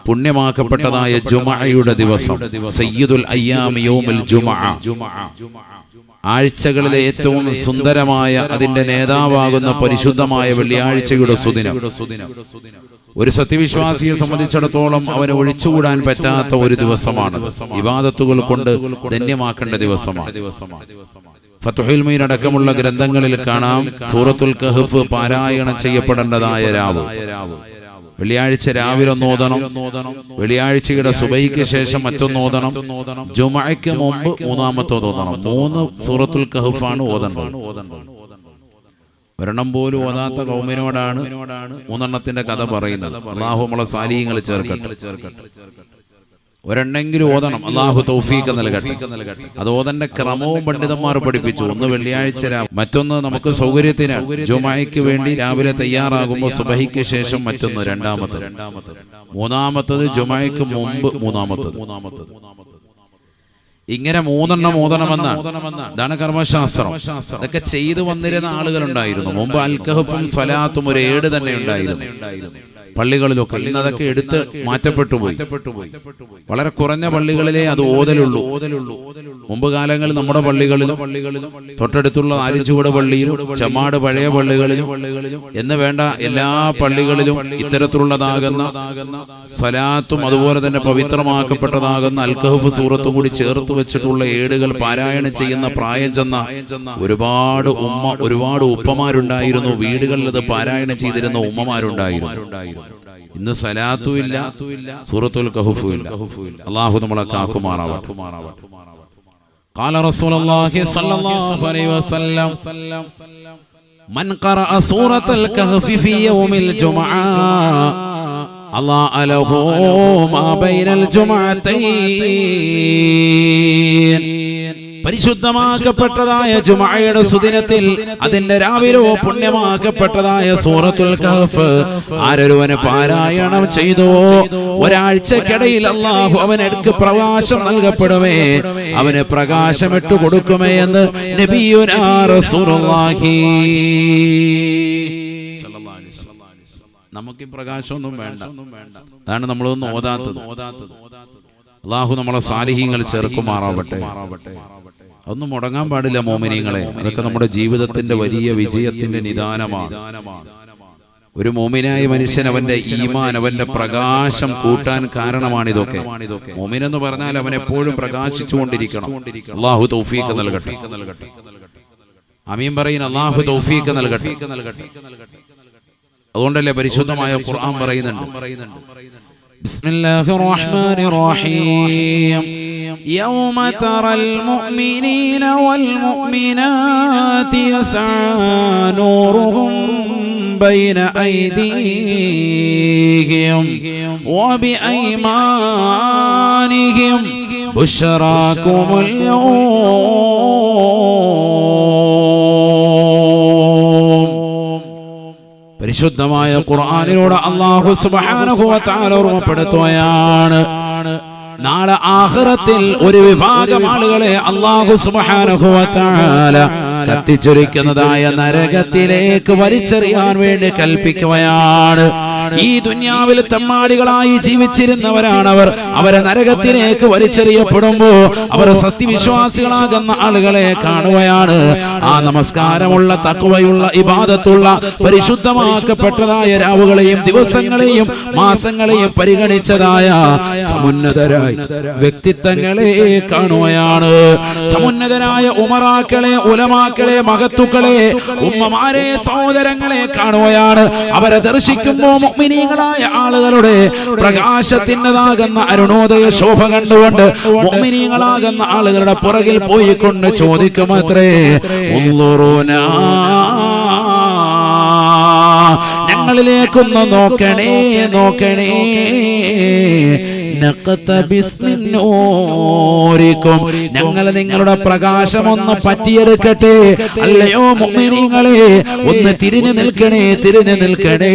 പുണ്യമാക്കപ്പെട്ടതായ ജുമഅയുടെ ദിവസം, സയ്യിദുൽ അയ്യാം യൗമുൽ ജുമഅ, ആഴ്ചകളിലെ ഏറ്റവും സുന്ദരമായ അതിന്റെ നേതാവാകുന്ന പരിശുദ്ധമായ വെള്ളിയാഴ്ചയുടെ സുദിനം. ഒരു സത്യവിശ്വാസിയെ സംബന്ധിച്ചിടത്തോളം അവന് ഒഴിച്ചുകൂടാൻ പറ്റാത്ത ഒരു ദിവസമാണ്. ഇബാദത്തുകൾ കൊണ്ട് ധന്യമാക്കേണ്ട ദിവസമാണ്. ഫത്ഹുൽ മുഈൻ അടക്കമുള്ള ഗ്രന്ഥങ്ങളിൽ കാണാം, സൂറത്തുൽ കഹ്ഫ് പാരായണം ചെയ്യപ്പെടേണ്ടതായ രാവ്. വെള്ളിയാഴ്ച രാവിലെ ഒന്നോദണം, വെള്ളിയാഴ്ചയുടെ സുബഹിക്ക് ശേഷം മറ്റൊന്നോദണം, ജുമഅയ്ക്ക് മുമ്പ് മൂന്നാമത്തേതോദണം. 3 സൂറത്തുൽ കഹ്ഫാണ് ഓതേണ്ടത്. ഒരെണ്ണം പോലും ഓതാത്ത കൗമിനോടാണ് 3 കഥ പറയുന്നത്. അല്ലാഹു നമ്മളെ സാലിഹീങ്ങൾ ചേർക്കട്ടെ. ഒരെണ്ണെങ്കിലും ഓതണം, അല്ലാഹു തൗഫീഖ് നൽകട്ടെ. അത് ഓതന്റെ ക്രമവും പണ്ഡിതന്മാർ പഠിപ്പിച്ചു. ഒന്ന് വെള്ളിയാഴ്ച, മറ്റൊന്ന് നമുക്ക് സൗകര്യത്തിന് ജുമഅയ്ക്ക് വേണ്ടി രാവിലെ തയ്യാറാകുമ്പോൾ സുബഹിക്ക് ശേഷം മറ്റൊന്ന്, മൂന്നാമത്തത് ജുമഅയ്ക്ക് മുമ്പ് മൂന്നാമത്തത്. ഇങ്ങനെ 3 ഓതണമെന്നാണ്. ഇതാണ് കർമ്മശാസ്ത്രം. ഇതൊക്കെ ചെയ്തു വന്നിരുന്ന ആളുകളുണ്ടായിരുന്നു മുമ്പ്. അൽ കഹ്ഫും സ്വലാത്തും ഒരു ഏട് തന്നെ ഉണ്ടായിരുന്നു പള്ളികളിലൊക്കെ. ഇന്ന് അതൊക്കെ എടുത്ത് മാറ്റപ്പെട്ടു പോയി. വളരെ കുറഞ്ഞ പള്ളികളിലേ അത് ഓതലുള്ളൂ. മുമ്പ് കാലങ്ങളിൽ നമ്മുടെ പള്ളികളിലും തൊട്ടടുത്തുള്ള ആലിച്ചുവട് പള്ളിയിലും ചെമ്മാട് പഴയ പള്ളികളിലും എന്ന് വേണ്ട എല്ലാ പള്ളികളിലും ഇത്തരത്തിലുള്ളതാകുന്ന സ്വലാത്തും അതുപോലെ തന്നെ പവിത്രമാക്കപ്പെട്ടതാകുന്ന അൽ കഹ്ഫ് സൂറത്തും കൂടി ചേർത്ത് വെച്ചിട്ടുള്ള ഏടുകൾ പാരായണം ചെയ്യുന്ന പ്രായം ചെന്ന ഒരുപാട് ഉപ്പമാരുണ്ടായിരുന്നു. വീടുകളിൽ അത് പാരായണം ചെയ്തിരുന്ന ഉമ്മമാരുണ്ടായിരുന്നു. ഇന്ന് സ്വലാത്തും ഇല്ല, സൂറത്തുൽ കഹ്ഫും ഇല്ല. അല്ലാഹു നമ്മളെ കാക്കുമാറാവട്ടെ. ഖാല റസൂലുള്ളാഹി സ്വല്ലല്ലാഹു അലൈഹി വസല്ലം മൻ ഖറഅ സൂറത്തുൽ കഹ്ഫി ഫീ യൗമിൽ ജുമഅ അല്ലാഹു ലഹു മാ ബൈനൽ ജുമഅതൈൻ. പരിശുദ്ധമാക്കപ്പെട്ടതായ ജുമഅയുടെ സുദിനത്തിൽ അതിന്റെ രാവിലെ പുണ്യമാക്കപ്പെട്ടതായ സൂറത്തുൽ കഹ്ഫ് ആരൊരുവന് പാരായണം ചെയ്തു, ഒരാഴ്ചക്കിടയിൽ അല്ലാഹു അവനക്ക് പ്രകാശം നൽകപ്പെടുമേ, അവന് പ്രകാശമിട്ട് കൊടുക്കുമേ എന്ന് നബിയുനാ റസൂലുള്ളാഹി. നമുക്ക് പ്രകാശമൊന്നും വേണ്ട. അതാണ് നമ്മളൊന്നും ഓതാത്തത്. അല്ലാഹു നമ്മളെ സാലിഹീങ്ങൾ ചേർക്കുമാറാവട്ടെ. ഒന്നും മുടങ്ങാൻ പാടില്ല മോമിനീങ്ങളെ. അതൊക്കെ നമ്മുടെ ജീവിതത്തിന്റെ വലിയ വിജയത്തിന്റെ നിദാനമാണ്. ഒരു മോമിനായ മനുഷ്യൻ അവന്റെ ഈമാൻ, അവന്റെ പ്രകാശം കൂട്ടാൻ കാരണമാണിതൊക്കെ. മോമിൻ എന്ന് പറഞ്ഞാൽ അവൻ എപ്പോഴും പ്രകാശിച്ചുകൊണ്ടിരിക്കണം. അല്ലാഹു തൗഫീഖ് നൽകട്ടെ. ആമീൻ പറയുന്ന അല്ലാഹു തൗഫീഖ് നൽകട്ടെ. അതുകൊണ്ടല്ലേ പരിശുദ്ധമായ ഖുർആൻ പറയുന്നുണ്ട്, ബിസ്മില്ലാഹിർ റഹ്മാനിർ റഹീം യൗമ തറൽ മുഅ്മിനീന വൽ മുഅ്മിനാതി യസ്ആ നൂറുഹും ബൈന ഐദീഹിം വബിഐമാനിഹിം ബുശ്റാകുമുൽ യൗം. പരിശുദ്ധമായ ഖുർആനിലൂടെ അല്ലാഹു സുബ്ഹാനഹു വ തആല ഓർമ്മപ്പെടുത്തുകയാണ്, നാളെ ആഖിറത്തിൽ ഒരു വിഭാഗം ആളുകളെ അല്ലാഹു സുബ്ഹാനഹു വ തആല കത്തിച്ചൊരിക്കുന്നതായ നരകത്തിലേക്ക് വലിച്ചെറിയാൻ വേണ്ടി കൽപ്പിക്കുകയാണ്. ഈ ദുനിയാവിൽ തെമ്മാടികളായി ജീവിച്ചിരുന്നവരാണവർ. അവരെ നരകത്തിലേക്ക് വലിച്ചെറിയപ്പെടുമ്പോൾ അവർ സത്യവിശ്വാസികളാകുന്ന ആളുകളെ കാണുകയാണ്. ആ നമസ്കാരമുള്ള, തഖ്വയുള്ള, ഇബാദത്തുള്ള, പരിശുദ്ധമാക്കപ്പെട്ടതായ രാവുകളെയും ദിവസങ്ങളെയും മാസങ്ങളെയും പരിഗണിച്ചതായ സമുന്നതരായ വ്യക്തിത്വങ്ങളെ കാണുകയാണ്. സമുന്നതരായ ഉമറാക്കളെ, ഉലമാക്കളെ, മഹത്തുക്കളെ, ഉമ്മമാരെ, സഹോദരങ്ങളെ കാണുകയാണ്. അവരെ ദർശിക്കുമ്പോൾ മുഅ്മിനീങ്ങളായ ആളുകളുടെ പ്രകാശത്തിൻ്റെതാകുന്ന അരുണോദയ ശോഭ കണ്ടുകൊണ്ട് മുഅ്മിനീങ്ങളാകുന്ന ആളുകളുടെ പുറകിൽ പോയിക്കൊണ്ട് ചോദിക്കുമത്രേ, ഉൻളുറൂനാ, ഞങ്ങളിലേക്കൊന്ന് നോക്കണേ, നോക്കണേ. നഖ്തബിസ് മിൻ നൂരിക്കും, ഞങ്ങൾ നിങ്ങളുടെ പ്രകാശം ഒന്ന് പറ്റിയെടുക്കട്ടെ. അല്ലയോ മുഅ്മിനീങ്ങളെ, ഒന്ന് തിരിഞ്ഞു നിൽക്കണേ, തിരിഞ്ഞു നിൽക്കണേ.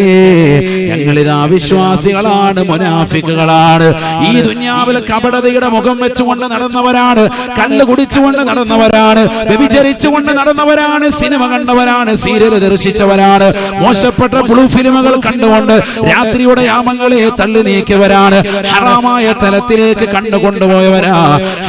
ഞങ്ങളിതാ വിശ്വാസികളാണ്, മുനാഫിക്കുകളാണ്. ഈ ദുനിയാവിൽ കപടതയുടെ മുഖം വെച്ചുകൊണ്ട് നടന്നവരാണ്, കല്ല് കുടിച്ചുകൊണ്ട് നടന്നവരാണ്, വ്യഭിചരിച്ചുകൊണ്ട് നടന്നവരാണ്, സിനിമ കണ്ടവരാണ്, സീരിയൽ ദർശിച്ചവരാണ്, മോശപ്പെട്ട ബ്ലൂ ഫിലിമുകൾ കണ്ടുകൊണ്ട് രാത്രിയുടെ യാമങ്ങളെ തള്ളി നീക്കിയവരാണ്, ഹറാമായ തലത്തിലേക്ക് കണ്ടുകൊണ്ടുപോയവരാ,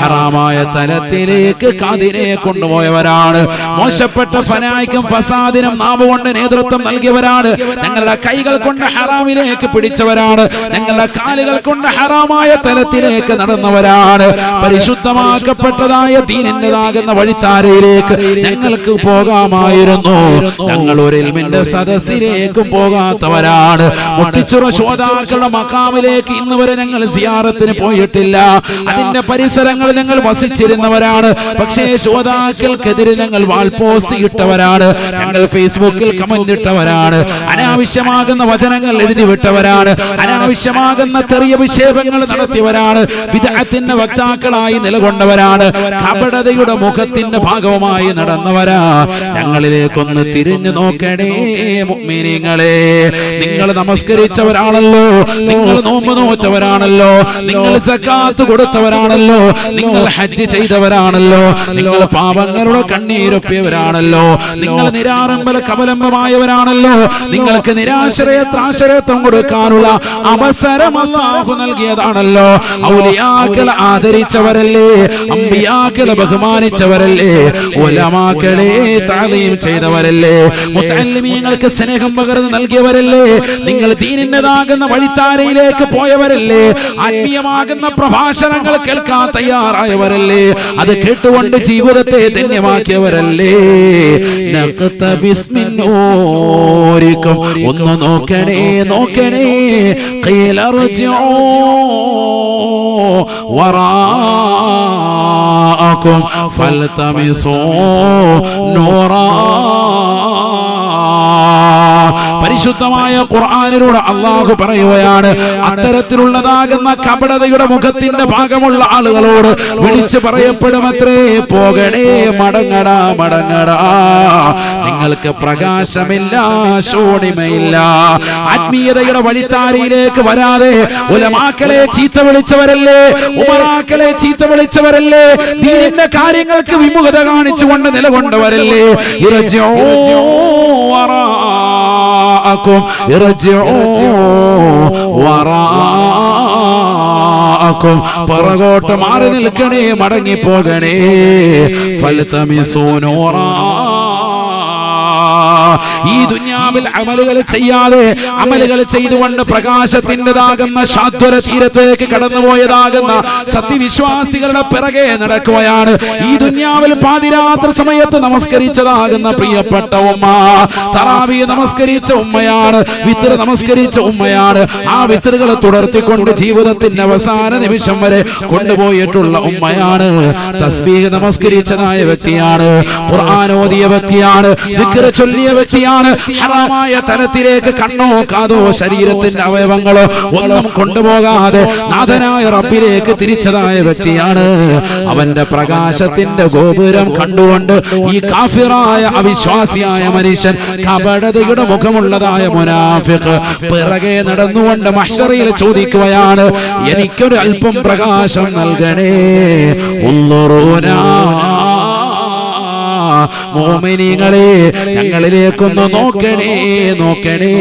ഹറാമായ തലത്തിലേക്ക് കാതിനെ കൊണ്ടുപോയവരാണ്, മോശപ്പെട്ട ഫനായിക്കും ഫസാദിനും നാവുകൊണ്ട് നേതൃത്വം നൽകിയവരാണ്, ഞങ്ങളുടെ കൈകൾ കൊണ്ട് ഹറാമിലേക്ക് പിടിച്ചവരാണ്, ഞങ്ങളുടെ കാലുകൾ കൊണ്ട് ഹറാമായ തലത്തിലേക്ക് നടന്നവരാണ്. പരിശുദ്ധമാക്കപ്പെട്ടതായ ദീനിന്റേതാകുന്ന വഴിത്താരയിലേക്ക് ഞങ്ങൾക്ക് പോകാമായിരുന്നു. ഞങ്ങൾ ഒരു ഇൽമിന്റെ സദസ്സിലേക്ക് പോകാത്തവരാണ്. മുട്ടിച്ചുറ ശ്രോതാക്കളുടെ മഖാമിലേക്ക് ഇന്ന് വരെ ഞങ്ങൾ സിയാറത്തിന് പോയിട്ടില്ല. അതിന്റെ പരിസരങ്ങൾ ഞങ്ങൾ വസിച്ചിരുന്നവരാണ്. പക്ഷേ ശ്രോതാക്കൾക്കെതിരെ ഞങ്ങൾ വാൾ പോസ്റ്റ് ഇട്ടവരാണ്, ഞങ്ങൾ ഫേസ്ബുക്കിൽ കമന്റ് ഇട്ടവരാണ്, അനാവശ്യമാകുന്ന വചനങ്ങൾ എഴുതി വിട്ടവരാണ്, അനാവശ്യമാകുന്ന ചെറിയ വിഷേപങ്ങൾ നടത്തിയവരാണ്, ബിദ്അത്തിന്റെ വക്താക്കളായി നിലകൊണ്ടവരാണ്, കപടതയുടെ മുഖത്തിന്റെ ഭാഗവുമായി നടന്നവരാ. ഞങ്ങളിലേക്കൊന്ന് തിരിഞ്ഞു നോക്കണേ മുഅ്മിനീങ്ങളെ. നിങ്ങൾ നമസ്കരിച്ചവരാണല്ലോ, നിങ്ങൾ നോമ്പ് നോറ്റവരാണല്ലോ, നിങ്ങൾ സക്കാത്ത് കൊടുത്തവരാണല്ലോ, നിങ്ങൾ ഹജ്ജ് ചെയ്തവരാണല്ലോ, നിങ്ങൾ പാപങ്ങളുടെ കണ്ണീരൊപ്പിയവരാണല്ലോ, നിങ്ങൾ നിരാരംഭല കബലംബമായവരാണല്ലോ, നിങ്ങൾക്ക് നിരാശ്രയത്രാശ്രയത്വം കൊടുക്കാനുള്ള അവസരം അല്ലാഹു നൽകിയതാണല്ലോ. ഔലിയാക്കളെ ആദരിച്ചവരല്ലേ, അമ്പിയാക്കളെ ബഹുമാനിച്ചവരല്ലേ, ഉലമാക്കളെ തഅലീം ചെയ്തവരല്ലേ, മുതഅല്ലിമീങ്ങൾക്ക് സ്നേഹം പകർന്ന് നൽകിയവരല്ലേ, നിങ്ങൾ ദീനിന്റേതാകുന്ന വഴിത്താരയിലേക്ക് പോയവരല്ലേ, ആത്മീയമാകുന്ന പ്രഭാഷണങ്ങൾ കേൾക്കാൻ തയ്യാറായവരല്ലേ, അത് കേട്ടുകൊണ്ട് ജീവിതത്തെ ധന്യമാക്കിയവരല്ലേ. നഖ്തബിസ് മിൻ നൂരിക്കും, ഒന്ന് നോക്കണേ, നോക്കണേ. ഖീല റജിഊ വറാഅകും ഫൽതമിസൂ നൂറാ. പരിശുദ്ധമായ ഖുർആനിലൂടെ അല്ലാഹു പറയുകയാണ്, അത്തരത്തിലുള്ളതാകുന്ന കപടതയുടെ മുഖത്തിന്റെ ഭാഗമുള്ള ആളുകളോട് വിളിച്ചു പറയപ്പെടുമത്രേ, പോകണേ, മടങ്ങടാ, മടങ്ങടാ. നിങ്ങൾക്ക് പ്രകാശമില്ല, ശോണിമയില്ല. ആത്മീയതയുടെ വഴിത്താരിയിലേക്ക് വരാതെ ഉലമാക്കളെ ചീത്ത വിളിച്ചവരല്ലേ, ഉമറാക്കളെ ചീത്ത വിളിച്ചവരല്ലേ, ദീനിന്റെ കാര്യങ്ങൾക്ക് വിമുഖത കാണിച്ചുകൊണ്ട് നിലകൊണ്ടവരല്ലേ. പുറകോട്ട് മാറി നിൽക്കണേ, മടങ്ങിപ്പോകണേ. ഈ ദുനിയാവിൽ അമലുകൾ ചെയ്യാതെ, അമലുകൾ ചെയ്തുകൊണ്ട് പ്രകാശത്തിൻ്റെതാകുന്ന ശാദ്വര തീരത്തേക്ക് കടന്നുപോയതാകുന്ന സത്യവിശ്വാസികളുടെ പിറകെ നടക്കുകയാണ്. ഈ ദുനിയാവിൽ പാതിരാത്രി സമയത്ത് നമസ്കരിച്ചതാകുന്ന പ്രിയപ്പെട്ട ഉമ്മ, തറാവീഹ് നമസ്കരിച്ച ഉമ്മയാണ്, വിത്ർ നമസ്കരിച്ച ഉമ്മയാണ്. ആ വിത്റുകൾ തുടർത്തിക്കൊണ്ട് ജീവിതത്തിന്റെ അവസാന നിമിഷം വരെ കൊണ്ടുപോയിട്ടുള്ള ഉമ്മയാണ്. തസ്ബീഹ് നമസ്കരിച്ചതായ വ്യക്തിയാണ്, ഖുർആൻ ഓതിയ വ്യക്തിയാണ്, ദിക്ർ ചൊല്ലിയ വ്യക്തിയാണ്. ഹറാമായ തലത്തിലേക്ക് കണ്ണോ കാതോ ശരീരത്തിന്റെ അവയവങ്ങളോ ഒന്നും കൊണ്ടുപോകാതെ നാഥനായ റബ്ബിലേക്ക് തിരിച്ചതായ വ്യക്തിയാണ്. അവന്റെ പ്രകാശത്തിന്റെ ഗോപുരം കണ്ടുകൊണ്ട് ഈ കാഫിറായ അവിശ്വാസിയായ മനുഷ്യൻ, കപടതയുടെ മുഖമുള്ളതായ മുനാഫിഖ് പിറകെ നടന്നുകൊണ്ട് മഹ്ശറിൽ ചോദിക്കുകയാണ്, എനിക്കൊരു അല്പം പ്രകാശം നൽകണേ. മോമിനീങ്ങളെ, ഞങ്ങളിലേക്കൊന്ന് നോക്കണേ, നോക്കണേ.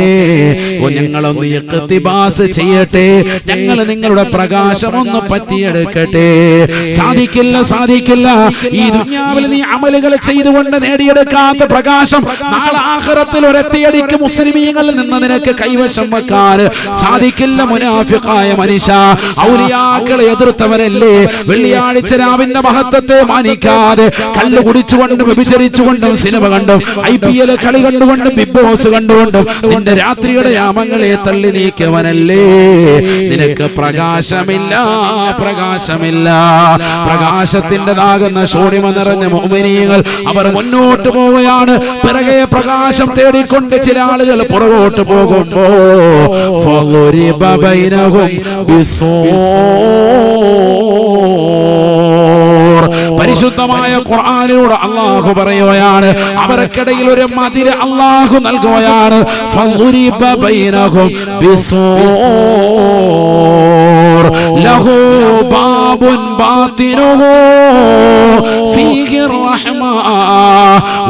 ഞങ്ങളൊന്ന് ഇഖ്തിബാസ് ചെയ്യട്ടെ, ഞങ്ങൾ നിങ്ങളുടെ പ്രകാശം ഒന്ന് പറ്റിയെടുക്കട്ടെ. സാധിക്കില്ല, സാധിക്കില്ല. ഈ ദുനിയാവിൽ നീ അമലുകൾ ചെയ്തുകൊണ്ട് നേടിയെടുക്കാത്ത പ്രകാശം നാളെ ആഖിറത്തിൽ ഒരൊറ്റയടിക്ക് മുസ്ലിമീങ്ങളിൽ നിന്ന് നിനക്ക് കൈവശം വെക്കാൻ സാധിക്കില്ല. മുനാഫിഖായ മനുഷ്യ, ഔലിയാക്കളെ എതിർത്തവരല്ലേ, വെള്ളിയാഴ്ച രാവിന്റെ മഹത്വത്തെ മാനിക്കാതെ കള്ളു കുടിച്ചുകൊണ്ട് വ്യഭിചരിച്ചുകൊണ്ടും സിനിമ കണ്ടും IPL കളി കണ്ടുകൊണ്ടും ബിഗ് ബോസ് കണ്ടുകൊണ്ടും നിന്റെ രാത്രിയുടെ യാമങ്ങളെ തള്ളി നീക്കിയവനല്ലേ. നിനക്ക് പ്രകാശമില്ല, പ്രകാശമില്ല. പ്രകാശത്തിൻ്റെതാകുന്ന ശൂന്യമ നിറഞ്ഞ മുഅ്മിനീങ്ങൾ അവർ മുന്നോട്ട് പോവുകയാണ്. പിറകെ പ്രകാശം തേടിക്കൊണ്ട് ചില ആളുകൾ പുറകോട്ട് പോകുമ്പോ ഫളുരിബ ബൈനഹും ബിസ്സൂർ. പരിശുദ്ധമായ ഖുർആനിലൂടെ അല്ലാഹു പറയുകയാണ്, അവർക്കിടയിൽ ഒരു മതിൽ അല്ലാഹു നൽകുകയാണ്. ഫളുരിബ ബൈനഹും ബിസ്സൂർ ലഹു ബാബുൻ ബാതിനുഹു ഫീഹി റഹ്മ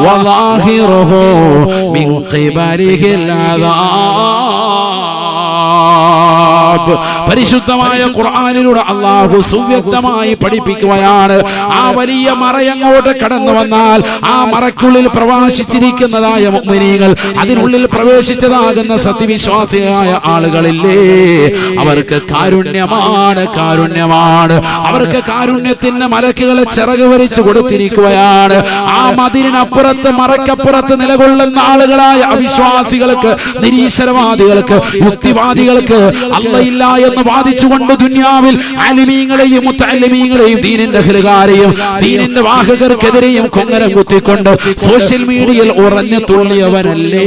വളാഹിറുഹു മിൻ ഖിബലിഹിൽ അദാബ്. പരിശുദ്ധമായ ഖുർആനിലൂടെ അല്ലാഹു സുവ്യക്തമായി പഠിപ്പിക്കുകയാണ്. ആ വലിയ മറയങ്ങോട്ട് കടന്നു വന്നാൽ ആ മറയ്ക്കുള്ളിൽ പ്രവേശിച്ചിരിക്കുന്നതായ മുഅ്മിനീങ്ങൾ, അതിനുള്ളിൽ പ്രവേശിച്ചതാകുന്ന സത്യവിശ്വാസിയായ ആളുകളില്ലേ, അവർക്ക് കാരുണ്യമാണ്, കാരുണ്യമാണ്. അവർക്ക് കാരുണ്യത്തിന്റെ മലക്കുകളെ ചിറക് വരിച്ചു കൊടുത്തിരിക്കുകയാണ്. ആ മതിലിനപ്പുറത്ത് മറയ്ക്കപ്പുറത്ത് നിലകൊള്ളുന്ന ആളുകളായ അവിശ്വാസികൾക്ക്, നിരീശ്വരവാദികൾക്ക്, യുക്തിവാദികൾക്ക്, അല്ലാഹ് എന്ന് വാദിച്ചുകൊണ്ട് ദുനിയാവിൽ ആലിമീങ്ങളെയും മുത്തഅല്ലിമീങ്ങളെയും ദീനിന്റെ അഹ്ലുകാരെയും ദീനിന്റെ വാഹകർക്കെതിരെയും കൊങ്ങരം കുത്തിക്കൊണ്ട് സോഷ്യൽ മീഡിയയിൽ ഉറഞ്ഞു തുള്ളിയവനല്ലേ.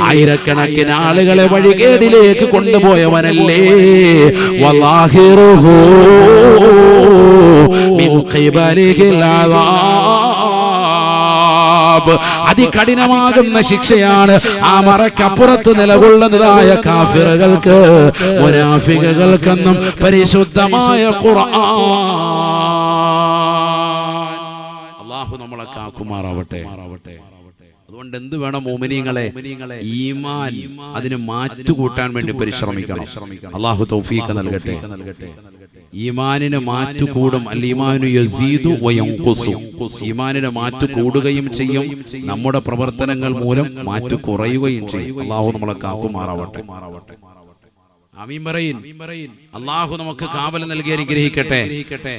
ആയിരക്കണക്കിന് ആളുകളെ വഴികേടിലേക്ക് കൊണ്ടുപോയവനല്ലേ. വലാഹിറുഹു മിൻ ഖിബലിഹിൽ അദാബ്. അതികഠിനമാകുന്ന ശിക്ഷയാണ് ആ മറക്കപ്പുറത്ത് നിലകൊള്ളുന്നതായ കാഫിറുകൾക്ക്, മുനാഫിക്കുകൾക്കെന്നും പരിശുദ്ധമായ ഖുർആൻ. അല്ലാഹു നമ്മളെ കാക്കുമാറാവട്ടെ. അതുകൊണ്ട് എന്ത് വേണം മുഅ്മിനീങ്ങളെ, ഈമാൻ അതിന് മാറ്റുകൂട്ടാൻ വേണ്ടി പരിശ്രമിക്കണം. അല്ലാഹു തൗഫീഖ് നൽകട്ടെ. ഈമാനിന് മാറ്റു കൂടും. അൽ ഈമാനു യസീദു വയൻഖുസു. ഈമാനിന് മാറ്റു കൂടുകയും ചെയ്യും, നമ്മുടെ പ്രവർത്തനങ്ങൾ മൂലം മാറ്റു കുറയുകയും ചെയ്യും. അല്ലാഹു നമ്മളെ കാക്കുമാറാവട്ടെ. ആമീൻ പറയിൻ. അല്ലാഹു നമുക്ക് കാവൽ നൽകി അനുഗ്രഹിക്കട്ടെ.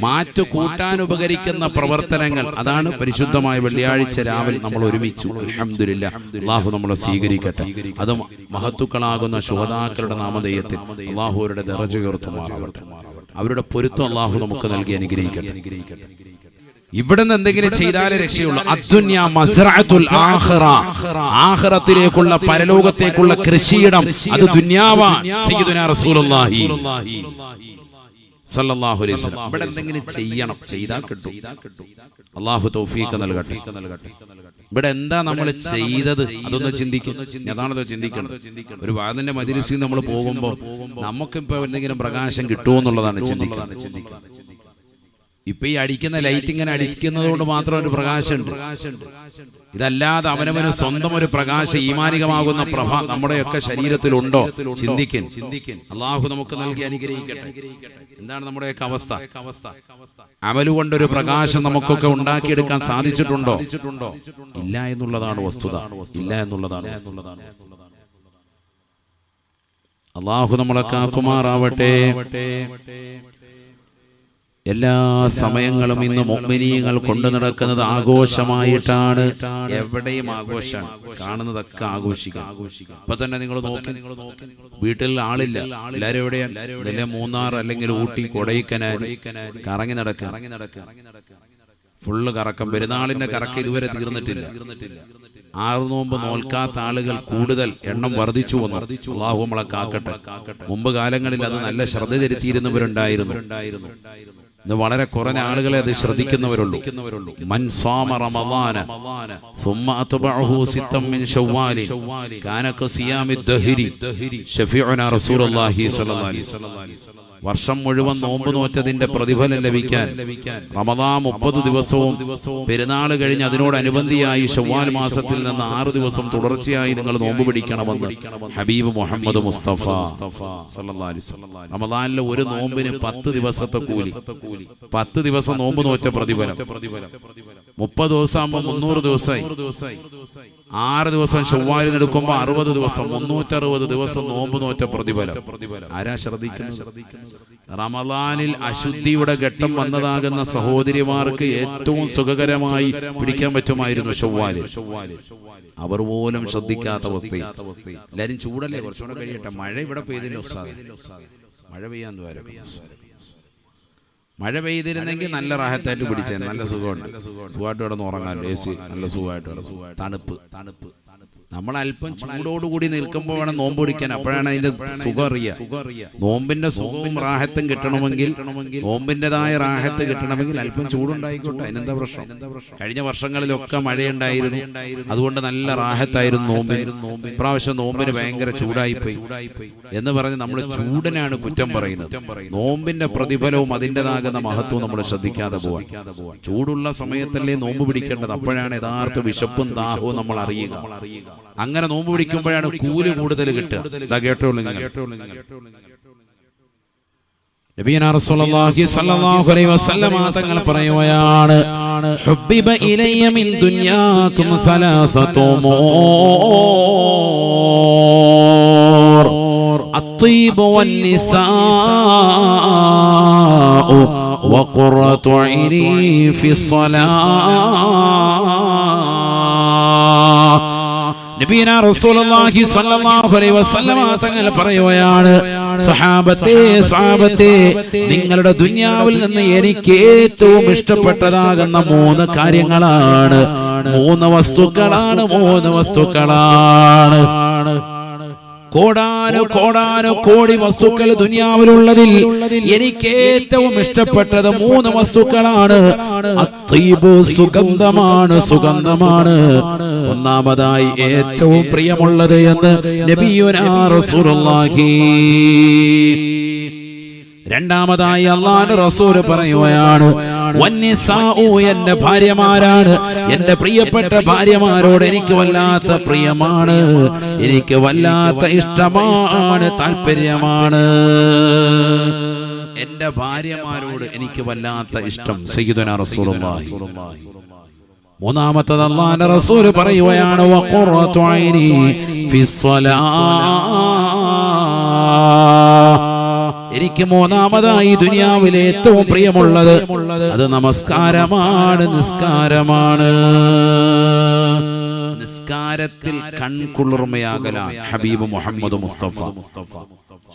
മാറ്റു കൂട്ടാൻ ഉപകരിക്കുന്ന പ്രവർത്തനങ്ങൾ, അതാണ് പരിശുദ്ധമായ വെള്ളിയാഴ്ച രാവിലെ നമ്മൾ ഒരുമിച്ചു. അൽഹംദുലില്ലാഹ്, അല്ലാഹു നമ്മളെ സ്വീകരിക്കട്ടെ. അതും മഹത്തുക്കളാകുന്ന ശുഹദാക്കളുടെ നാമധേയത്തിൽ അല്ലാഹു അവരുടെ ദറജ ഉയർത്തുമാറാവട്ടെ. അവരുടെ പൊരുത്തം അല്ലാഹു നമുക്ക് നൽകി അനുഗ്രഹിക്കട്ടെ. ഇവിടുന്ന് എന്തെങ്കിലും ചെയ്താലേ രക്ഷയുള്ളൂ. അദ്ദുന്യ മസ്റഅത്തുൽ ആഖിറ, ആഖിറത്തിലേക്കുള്ള പരലോകത്തേക്കുള്ള കൃഷിയിടം അത് ദുനിയാവാണ്. സയ്യിദുനാ റസൂലുള്ളാഹി സ്വല്ലല്ലാഹു അലൈഹി വസല്ലം ഇവിടെ എന്തെങ്കിലും ചെയ്യണം, ചെയ്താൽ കിട്ടും. അല്ലാഹു തൗഫീഖ് നൽകട്ടെ. ഇവിടെ എന്താ നമ്മൾ ചെയ്തത് അതൊന്ന് ചിന്തിക്കും. അതാണല്ലോ ചിന്തിക്കേണ്ടത്. ഒരു വാദിന്റെ മജ്‌ലിസിൽ നമ്മൾ പോകുമ്പോൾ നമുക്കിപ്പോ എന്തെങ്കിലും പ്രകാശം കിട്ടുമോ എന്നുള്ളതാണ് ചിന്തിക്കുന്നത്. ഇപ്പൊ ഈ അടിക്കുന്ന ലൈറ്റ് ഇങ്ങനെ അടിക്കുന്നത് കൊണ്ട് മാത്രം ഒരു പ്രകാശമുണ്ട്. ഇതല്ലാതെ അവനവന് സ്വന്തം ഒരു പ്രകാശം, ഈമാനികമാകുന്ന പ്രഭ നമ്മുടെയൊക്കെ ശരീരത്തിലുണ്ടോ? ചിന്തിക്കൻ. അല്ലാഹു നമുക്ക് നൽകി അനുഗ്രഹിക്കട്ടെ. എന്താണ് നമ്മുടെയൊക്കെ അവസ്ഥ? അമലുകൊണ്ടൊരു പ്രകാശം നമുക്കൊക്കെ ഉണ്ടാക്കിയെടുക്കാൻ സാധിച്ചിട്ടുണ്ടോ? ഇല്ല എന്നുള്ളതാണ് വസ്തുത. ഇല്ല എന്നുള്ളതാണ്. അല്ലാഹു നമ്മളെ കാക്കുമാറാവട്ടെ. എല്ലാ സമയങ്ങളും ഇന്ന് മുഅ്മിനീങ്ങൾ കൊണ്ടു നടക്കുന്നത് ആഘോഷമായിട്ടാണ്. എവിടെയും ആഘോഷമാണ്, കാണുന്നതൊക്കെ ആഘോഷിക്കാം. ഇപ്പൊ തന്നെ നിങ്ങൾ നോക്കി, വീട്ടിൽ ആളില്ല, എല്ലാവരും എവിടെയാണ്? ഇതിലെ മൂന്നാർ അല്ലെങ്കിൽ ഊട്ടി, കൊടൈക്കനാൽ കറങ്ങി നടക്കുക. ഫുള്ള് കറക്കം. പെരുന്നാളിന്റെ കറക്കം ഇതുവരെ തീർന്നിട്ടില്ല. 6 നോമ്പ് നോൽക്കാത്ത ആളുകൾ കൂടുതൽ എണ്ണം വർദ്ധിച്ചു വന്നു. അല്ലാഹു നമ്മളെ കാക്കട്ടെ. മുമ്പ് കാലങ്ങളിൽ അത് നല്ല ശ്രദ്ധ ചെലുത്തിയിരുന്നവരുണ്ടായിരുന്നു. ഇന്ന് വളരെ കുറഞ്ഞ ആളുകളെ അത് ശ്രദ്ധിക്കുന്നവരുള്ളൂ. മൻ സാമ റമളാന ثم أتبعه ستا من شوال كان كصيام الدهر شفيعنا رسول الله صلى الله عليه وسلم. വർഷം മുഴുവൻ നോമ്പ് നോറ്റതിന്റെ പ്രതിഫലം ലഭിക്കാൻ റമദാൻ 30 ദിവസവും പെരുന്നാൾ കഴിഞ്ഞ് അതിനോടനുബന്ധിയായി ശവ്വാൽ മാസത്തിൽ നിന്ന് 6 ദിവസം തുടർച്ചയായി നിങ്ങൾ നോമ്പ് പിടിക്കണമെന്ന് ഹബീബ് മുഹമ്മദ് മുസ്തഫ സല്ലല്ലാഹു അലൈഹി വസല്ലം. റമദാനിലെ ഒരു നോമ്പിന് 10 ദിവസത്തെ കൂലി. 10 ദിവസം നോമ്പ് നോറ്റ പ്രതിഫലം. 30 ദിവസം ആകുമ്പോൾ 300 ദിവസമായി. 6 ദിവസം ശവ്വാലിന് എടുക്കുമ്പോൾ 60 ദിവസം, 360 ദിവസം നോമ്പ് നോറ്റ പ്രതിഫലം. ആരാ ശ്രദ്ധിക്കുന്നത്? റമളാനിൽ അശുദ്ധിയുടെ ഘട്ടം വന്നതാകുന്ന സഹോദരിമാർക്ക് ഏറ്റവും സുഖകരമായി പിടിക്കാൻ പറ്റുമായിരുന്നു ശവ്വാലിൽ. അവർ പോലും ശ്രദ്ധിക്കാത്ത അവസ്ഥ. എല്ലാരും ചൂടല്ലേ, കുറച്ചുകൂടെ കഴിയട്ടെ. മഴ ഇവിടെ പെയ്തില്ല ഉസ്താദേ, മഴ പെയ്യാൻ വരും. മഴ പെയ്തിരുന്നെങ്കിൽ നല്ല റാഹത്തായിട്ട് പിടിച്ചേ, നല്ല സുഖമുണ്ട്. സുഖമായിട്ട് കിടന്ന് ഉറങ്ങാൻ, AC നല്ല സുഖമായിട്ട്. തണുപ്പ് നമ്മൾ അല്പം ചൂടോടുകൂടി നിൽക്കുമ്പോൾ വേണം നോമ്പ് പിടിക്കാൻ. അപ്പോഴാണ് അതിന്റെ സുഖം അറിയുക. നോമ്പിന്റെ സുഖവും റാഹത്തും കിട്ടണമെങ്കിൽ, നോമ്പിൻ്റെതായ റാഹത്ത് കിട്ടണമെങ്കിൽ അല്പം ചൂടുണ്ടായിക്കോട്ടെ, അതിനെന്താ പ്രശ്നം? കഴിഞ്ഞ വർഷങ്ങളിലൊക്കെ മഴയുണ്ടായിരുന്നു, അതുകൊണ്ട് നല്ല റാഹത്തായിരുന്നു നോമ്പിന്. ഇപ്രാവശ്യം നോമ്പിന് ഭയങ്കര ചൂടായിപ്പോയി എന്ന് പറഞ്ഞ് നമ്മൾ ചൂടിനാണ് കുറ്റം പറയുന്നത്. നോമ്പിന്റെ പ്രതിഫലവും അതിൻ്റെതാകുന്ന മഹത്വവും നമ്മൾ ശ്രദ്ധിക്കാതെ പോവാൻ. ചൂടുള്ള സമയത്തല്ലേ നോമ്പ് പിടിക്കേണ്ടത്, അപ്പോഴാണ് യഥാർത്ഥ വിശപ്പും ദാഹവും നമ്മൾ അറിയുക. അങ്ങനെ നോമ്പ് പിടിക്കുമ്പോഴാണ് കൂലി കൂടുതൽ കിട്ടുക. ഇതാ കേട്ടോളൂ നിങ്ങൾ. നബിയനാ റസൂലുള്ളാഹി സ്വല്ലല്ലാഹു അലൈഹി വസല്ലമ തങ്ങൾ പറയുകയാണ്, ഹുബ്ബിബ ഇലയ്യ മിൻ ദുനിയാകും സലാസതു ഉമൂർ അത്വീബ് വന്നിസാഉ വഖുറതു ഐനി ഫിസ്സലാ. നബിയനാ റസൂലുള്ളാഹി സ്വല്ലല്ലാഹു അലൈഹി വസല്ലമ തങ്ങൾ പറയുകയാണ്, സഹാബത്തെ നിങ്ങളുടെ ദുനിയാവിൽ നിന്ന് എനിക്ക് ഏറ്റവും ഇഷ്ടപ്പെട്ടതാകുന്ന 3 കാര്യങ്ങളാണ്, 3 വസ്തുക്കളാണ്. കോടാനു കോടി വസ്തുക്കൾ ദുനിയാവിലുള്ളതിൽ എനിക്ക് ഏറ്റവും ഇഷ്ടപ്പെട്ടത് 3 വസ്തുക്കളാണ്. അത്തീബ് സുഗന്ധമാണ്. ഒന്നാമതായി ഏറ്റവും പ്രിയമുള്ളത് എന്ന് നബിയുനാ റസൂലുള്ളാഹി. രണ്ടാമതായി അല്ലാഹുവിന്റെ റസൂൽ പറയുകയാണ്, വന്നിസാഉ എന്റെ ഭാര്യമാരാണ്. എന്റെ പ്രിയപ്പെട്ട ഭാര്യമാരോട് എനിക്ക് വല്ലാത്ത പ്രിയമാണ്, എനിക്ക് വല്ലാത്ത ഇഷ്ടമാണ്, താല്പര്യമാണ്. എന്റെ ഭാര്യമാരോട് എനിക്ക് വല്ലാത്ത ഇഷ്ടം. സയ്യിദുനാ റസൂലുള്ളാഹി. മൂന്നാമത്തത് അല്ലാഹുവിന്റെ റസൂൽ പറയുകയാണ്, വഖുറതു ഐനി ഫിസ്സലാ. എനിക്ക് മൂന്നാമതായി ദുനിയാവിലെ ഏറ്റവും പ്രിയമുള്ളത് അത് നമസ്കാരമാണ്, നിസ്കാരമാണ്. നിസ്കാരത്തിൽ കൺകുളിർമയാകലാണ് ഹബീബ് മുഹമ്മദ് മുസ്തഫ.